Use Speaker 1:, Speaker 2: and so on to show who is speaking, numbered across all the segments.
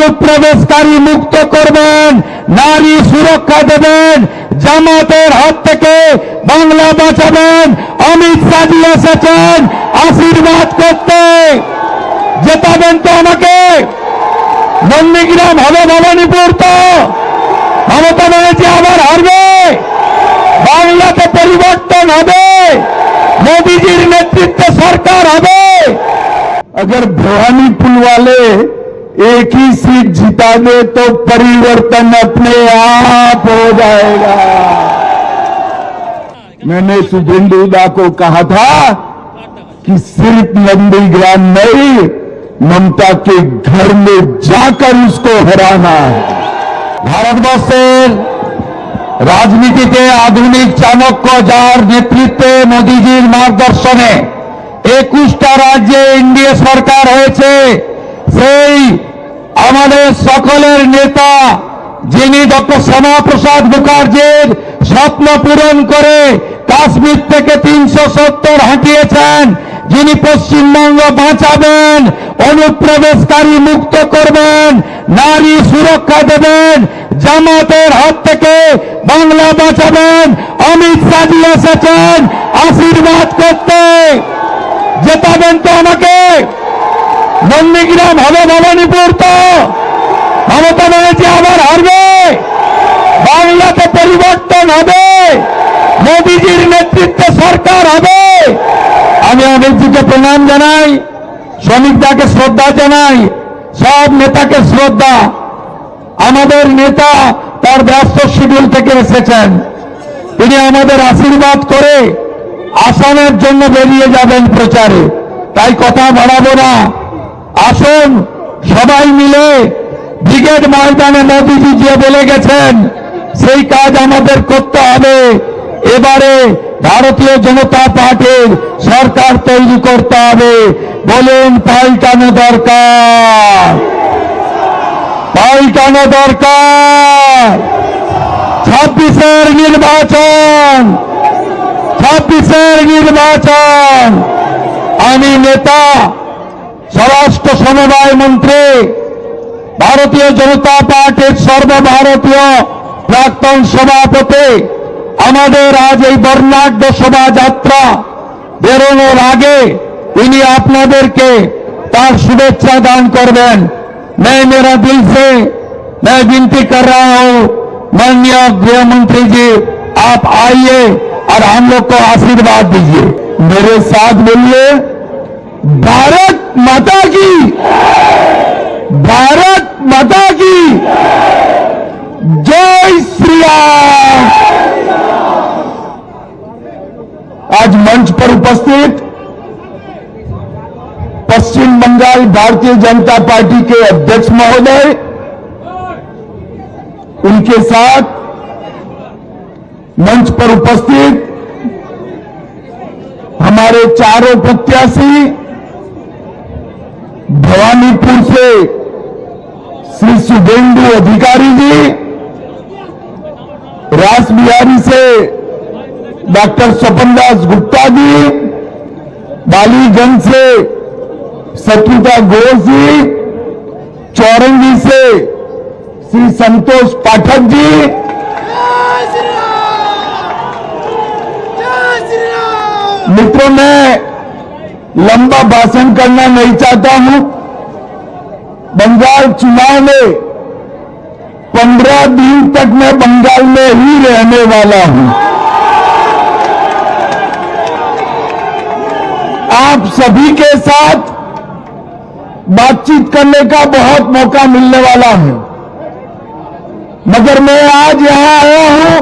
Speaker 1: অনুপ্রবেশকারী মুক্ত করবেন, নারী সুরক্ষা দেবেন, জামাতের হাত থেকে বাংলা বাঁচাবেন। অমিত শাহ এসেছেন আশীর্বাদ করতে। জেতাবেন তো আমাকে? নন্দীগ্রাম হবে ভবানীপুর তো? মমতা ব্যানার্জি আবার হারবে? বাংলাতে পরিবর্তন হবে? मोदी नेतृत्व सरकार হবে? अगर भवानीपुर वाले एक ही सीट जिता दे तो परिवर्तन अपने आप हो जाएगा। मैंने शुभेंदु दा को कहा था कि सिर्फ नंदीग्राम नहीं, ममता के घर में जाकर उसको हराना है। ভারতবর্ষের রাজনীতিতে আধুনিক চাণক্য যার নেতৃত্বে মোদিজির মার্গদর্শনে 21টা রাজ্যে এনডিএ সরকার হয়েছে, সেই আমাদের সকলের নেতা যিনি ডক্টর শ্যামাপ্রসাদ মুখার্জির স্বপ্ন পূরণ করে কাশ্মীর থেকে 370 হাঁটিয়েছেন, যিনি পশ্চিমবঙ্গ বাঁচাবেন, অনুপ্রবেশকারী মুক্ত করবেন, নারী সুরক্ষা দেবেন, জামাতের হাত থেকে বাংলা বাঁচাবেন। অমিত শাহ এসেছেন আশীর্বাদ করতে। জেতাবেন তো আমাকে? নন্দীগ্রাম হবে ভবানীপুর তো? মমতা ব্যানার্জি আবার হারবে? বাংলাতে পরিবর্তন হবে? মোদিজির নেতৃত্বে সরকার হবে? আমি অমিতজিকে প্রণাম জানাই, শ্রমিকদাকে শ্রদ্ধা জানাই, সব নেতাকে শ্রদ্ধা। আমাদের নেতা তার ব্যস্ত শিডিউল থেকে এসেছেন, তিনি আমাদের আশীর্বাদ করে আসামের জন্য বেরিয়ে যাবেন প্রচারে, তাই কথা বাড়াবো না। আসুন সবাই মিলে ব্রিগেড ময়দানে মোদিজি যে বলে গেছেন সেই কাজ আমাদের করতে হবে। এবারে ভারতীয় জনতা পার্টির সরকার তৈরি করতে হবে। বলুন পাল্টানো দরকার, পাল্টানো দরকার। 26-এর নির্বাচন, 26-এর নির্বাচন। আমি নেতা, স্বরাষ্ট্র সমবায় মন্ত্রী, ভারতীয় জনতা পার্টির সর্বভারতীয় প্রাক্তন সভাপতি, আমাদের আজ এই বর্ণাঢ্য শোভাযাত্রা বেরোনোর আগে তিনি আপনাদেরকে তার শুভেচ্ছা দান করবেন। मैं मेरा दिल से मैं विनती कर रहा हूं, माननीय गृह मंत्री जी आप आइए और हम लोग को आशीर्वाद दीजिए। मेरे साथ बोलिए, भारत माता की, भारत माता की जय श्री राम। आज मंच पर उपस्थित पश्चिम बंगाल भारतीय जनता पार्टी के अध्यक्ष महोदय, उनके साथ मंच पर उपस्थित हमारे चारों प्रत्याशी, भवानीपुर से श्री शुभेंदु अधिकारी जी, रासबिहारी से डॉक्टर स्वपन दास गुप्ता जी, बालीगंज से सत्युता घोष जी, चौरंगी से श्री संतोष पाठक जी, मित्रों मैं लंबा भाषण करना नहीं चाहता हूं। बंगाल चुनाव में 15 दिन तक मैं बंगाल में ही रहने वाला हूं। आप सभी के साथ बातचीत करने का बहुत मौका मिलने वाला है, मगर मैं आज यहां आया हूं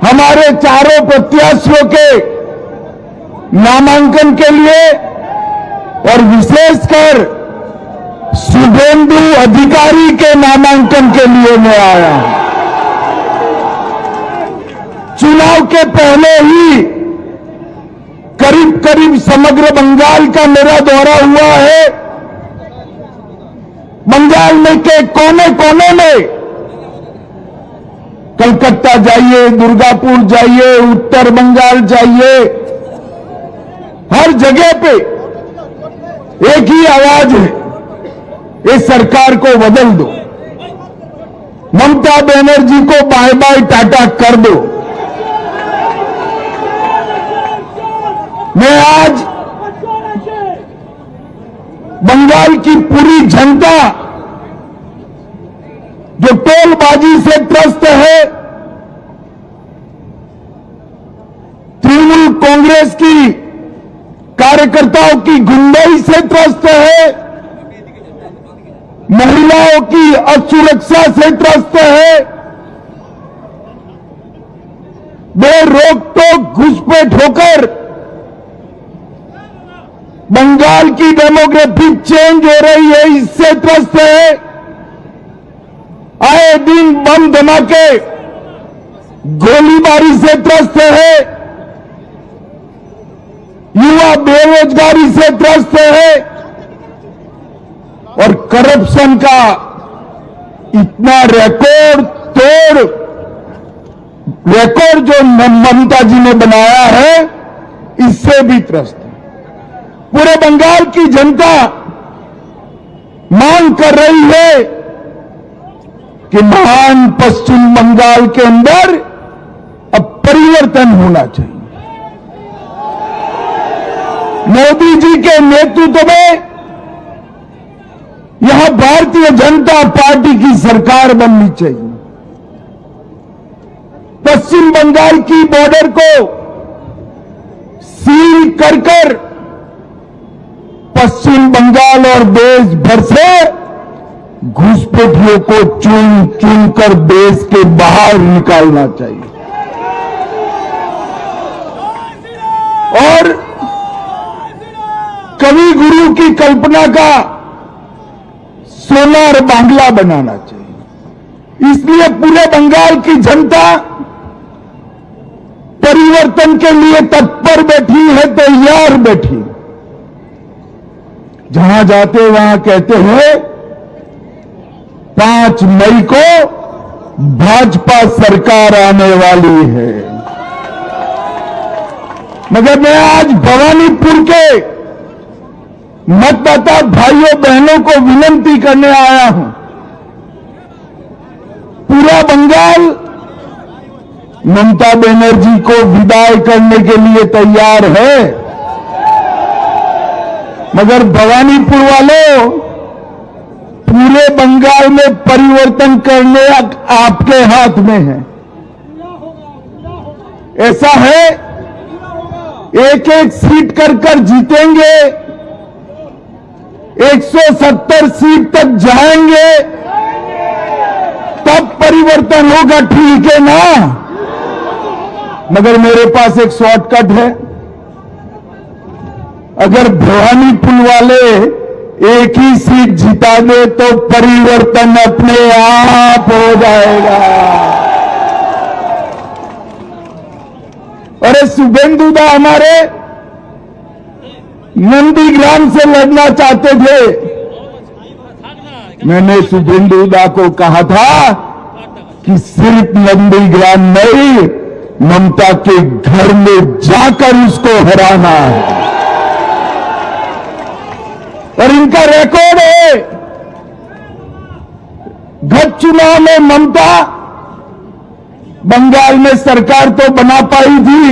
Speaker 1: हमारे चारों प्रत्याशियों के नामांकन के लिए और विशेषकर शुभेंदु अधिकारी के नामांकन के लिए मैं आया हूं। चुनाव के पहले ही करीब करीब समग्र बंगाल का मेरा दौरा हुआ है। बंगाल में के कोने कोने में, कलकत्ता जाइए, दुर्गापुर जाइए, उत्तर बंगाल जाइए, हर जगह पे एक ही आवाज है, इस सरकार को बदल दो, ममता बनर्जी को बाय बाय टाटा कर दो। मैं आज बंगाल की पूरी जनता जो टोलबाजी से त्रस्त है, तृणमूल कांग्रेस की कार्यकर्ताओं की गुंडाई से त्रस्त है, महिलाओं की असुरक्षा से त्रस्त है, बेरोक टोक घुसपैठ होकर बंगाल की डेमोग्राफी चेंज हो रही है, इससे त्रस्त है, आए दिन बम धमाके गोलीबारी से त्रस्त है, युवा बेरोजगारी से त्रस्त है और करप्शन का इतना रिकॉर्ड जो ममता जी ने बनाया है, इससे भी त्रस्त है। पूरे बंगाल की जनता मांग कर रही है कि महान पश्चिम बंगाल के अंदर अब परिवर्तन होना चाहिए। मोदी जी के नेतृत्व में यहां भारतीय जनता पार्टी की सरकार बननी चाहिए। पश्चिम बंगाल की बॉर्डर को सील कर पश्चिम बंगाल और देश भर से घुसपैठियों को चुन चुन कर देश के बाहर निकालना चाहिए और कवि गुरु की कल्पना का सोनार बांग्ला बनाना चाहिए। इसलिए पूरे बंगाल की जनता परिवर्तन के लिए तत्पर बैठी है, तैयार बैठी। जहां जाते वहां कहते हैं 5 मई को भाजपा सरकार आने वाली है, मगर मैं आज भवानीपुर के मतदाता भाइयों बहनों को विनती करने आया हूं। पूरा बंगाल ममता बनर्जी को विदाई करने के लिए तैयार है, मगर भवानीपुर वालों, पूरे बंगाल में परिवर्तन करने आपके हाथ में है। ऐसा है, एक एक सीट कर जीतेंगे, 170 सीट तक जाएंगे, तब परिवर्तन होगा, ठीक है ना? मगर मेरे पास एक शॉर्टकट है। अगर भवानीपुर वाले एक ही सीट जिता दे तो परिवर्तन अपने आप हो जाएगा। अरे शुभेंदु दा हमारे नंदीग्राम से लड़ना चाहते थे। मैंने शुभेंदु दा को कहा था कि सिर्फ नंदीग्राम नहीं, ममता के घर में जाकर उसको हराना है। और इनका रिकॉर्ड है, गत चुनाव में ममता बंगाल में सरकार तो बना पाई थी,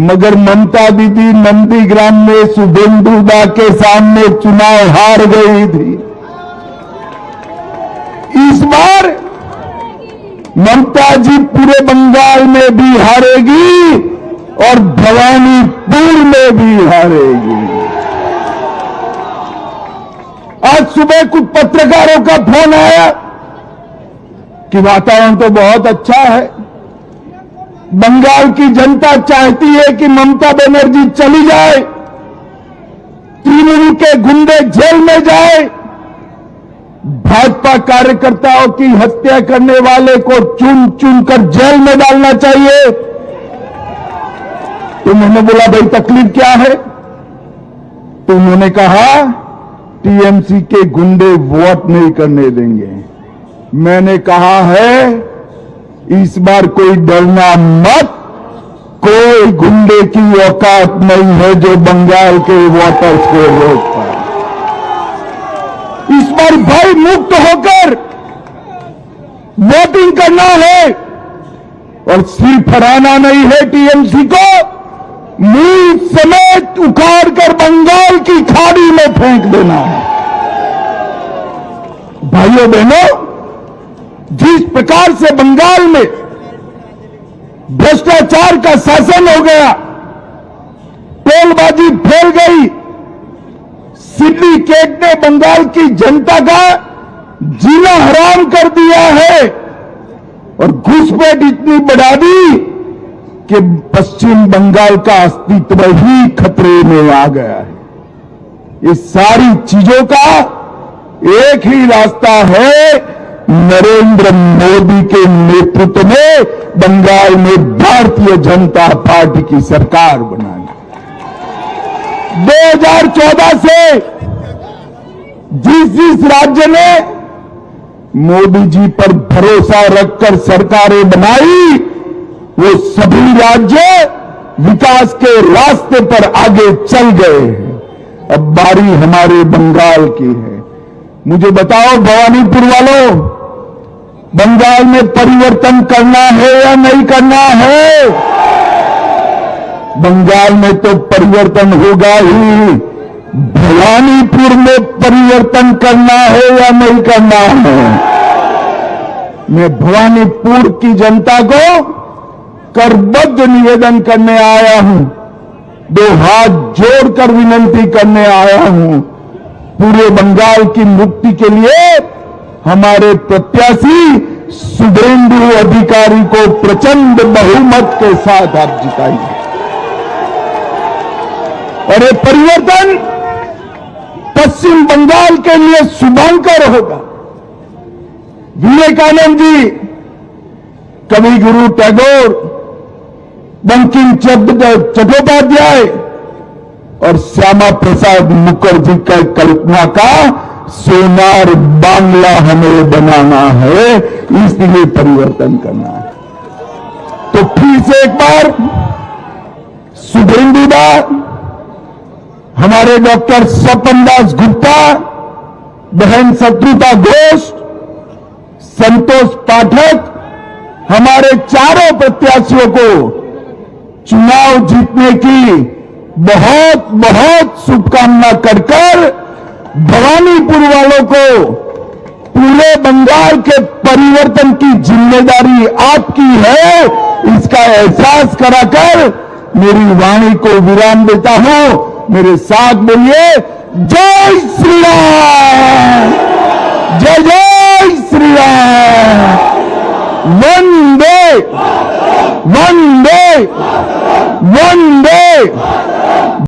Speaker 1: मगर ममता दीदी नंदीग्राम में शुभेंदु दा के सामने चुनाव हार गई थी। इस बार ममता जी पूरे बंगाल में भी हारेगी और भवानीपुर में भी हारेगी। आज सुबह कुछ पत्रकारों का फोन आया कि वातावरण तो बहुत अच्छा है, बंगाल की जनता चाहती है कि ममता बनर्जी चली जाए, तृणमूल के गुंडे जेल में जाए, भाजपा कार्यकर्ताओं की हत्या करने वाले को चुन चुन कर जेल में डालना चाहिए। तो मैंने बोला भाई तकलीफ क्या है? तो उन्होंने कहा टीएमसी के गुंडे वोट नहीं करने देंगे। मैंने कहा है इस बार कोई डरना मत, कोई गुंडे की औकात नहीं है जो बंगाल के वोटर्स को रोक पाए। बार भय मुक्त होकर वोटिंग करना है और सिर्फ हराना नहीं है टीएमसी को, मूल समेत उखाड़ कर बंगाल की खाड़ी में फेंक देना है। भाइयों बहनों, जिस प्रकार से बंगाल में भ्रष्टाचार का शासन हो गया, टोलबाजी फैल गई, सिंडिकेट ने बंगाल की जनता का जीना हराम कर दिया है और घुसपैठ इतनी बढ़ा दी कि पश्चिम बंगाल का अस्तित्व ही खतरे में आ गया है। इस सारी चीजों का एक ही रास्ता है, नरेंद्र मोदी के नेतृत्व में बंगाल में भारतीय जनता पार्टी की सरकार बनानी। 2014 से जिस राज्य ने मोदी जी पर भरोसा रखकर सरकारें बनाई, वो सभी राज्य विकास के रास्ते पर आगे चल गए हैं। अब बारी हमारे बंगाल की है। मुझे बताओ भवानीपुर वालों, बंगाल में परिवर्तन करना है या नहीं करना है? बंगाल में तो परिवर्तन होगा ही, भवानीपुर में परिवर्तन करना है या नहीं करना है? मैं भवानीपुर की जनता को करबद्ध निवेदन करने आया हूं, 2 हाथ जोड़कर विनंती करने आया हूं। पूरे बंगाल की मुक्ति के लिए हमारे प्रत्याशी शुभेंदु अधिकारी को प्रचंड बहुमत के साथ आप जिताइए और ये परिवर्तन पश्चिम बंगाल के लिए शुभंकर होगा। विवेकानंद जी, कवि गुरु टैगोर, बंकिम चट्टोपाध्याय और श्यामा प्रसाद मुखर्जी का कल्पना का सोनार बांग्ला हमें बनाना है, इसलिए परिवर्तन करना है। तो फिर से एक बार शुभेंदु दा, हमारे डॉक्टर स्वपन दास गुप्ता, बहन शत्रुता घोष, संतोष पाठक, हमारे चारों प्रत्याशियों को चुनाव जीतने की बहुत बहुत शुभकामना कर भवानीपुर वालों को पूरे बंगाल के परिवर्तन की जिम्मेदारी आपकी है, इसका एहसास कराकर मेरी वाणी को विराम देता हूं। मेरे साथ बोलिए, जय श्री राम, जय जय श्री राम, वंदे वंदे वंदे